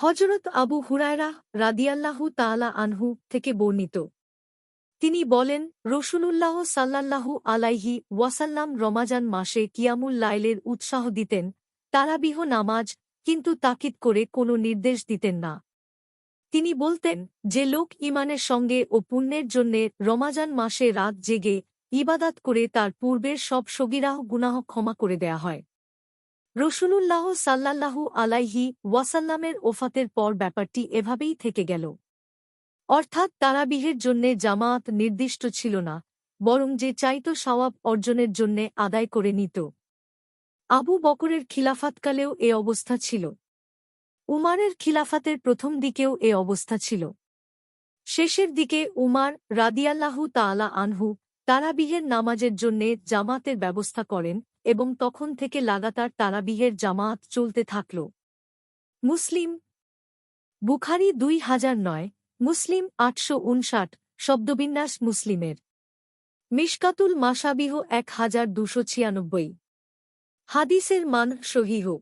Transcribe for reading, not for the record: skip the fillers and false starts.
হযরত আবু হুরায়রাহ রাদিয়াল্লাহু তাআলা আনহু থেকে বর্ণিত। তিনি বলেন, রাসূলুল্লাহ সাল্লাল্লাহু আলাইহি ওয়াসাল্লাম রমাজান মাসে কিয়ামুল লাইলের উৎসাহ দিতেন, তারাবিহ নামাজ, কিন্তু তাকিদ করে কোনো নির্দেশ দিতেন না। তিনি বলতেন, যে লোক ঈমানের সঙ্গে ও পুণ্যের জন্যে রমাজান মাসে রাত জেগে ইবাদাত করে তার পূর্বের সব সগীরাহ গুনাহ ক্ষমা করে দেয়া হয়। রাসূলুল্লাহ সাল্লাল্লাহু আলাইহি ওয়াসাল্লামের ওফাতের পর ব্যাপারটি এভাবেই থেকে গেল। অর্থাৎ তারাবিহের জন্যে জামায়াত নির্দিষ্ট ছিল না, বরং যে চাইত সওয়াব অর্জনের জন্যে আদায় করে নিত। আবু বকরের খিলাফাতকালেও এ অবস্থা ছিল। উমারের খিলাফাতের প্রথম দিকেও এ অবস্থা ছিল। শেষের দিকে উমার রাদিয়াল্লাহু তাআলা আনহু তারাবিহের নামাজের জন্যে জামাতের ব্যবস্থা করেন এবং তখন থেকে লাগাতার তারাবিহের জামাত চলতে থাকল। মুসলিম বুখারী 2009, মুসলিম 859, শব্দবিন্যাস মুসলিমের। মিশকাতুল মাসাবিহ 1296। হাদিসের মান সহিহ।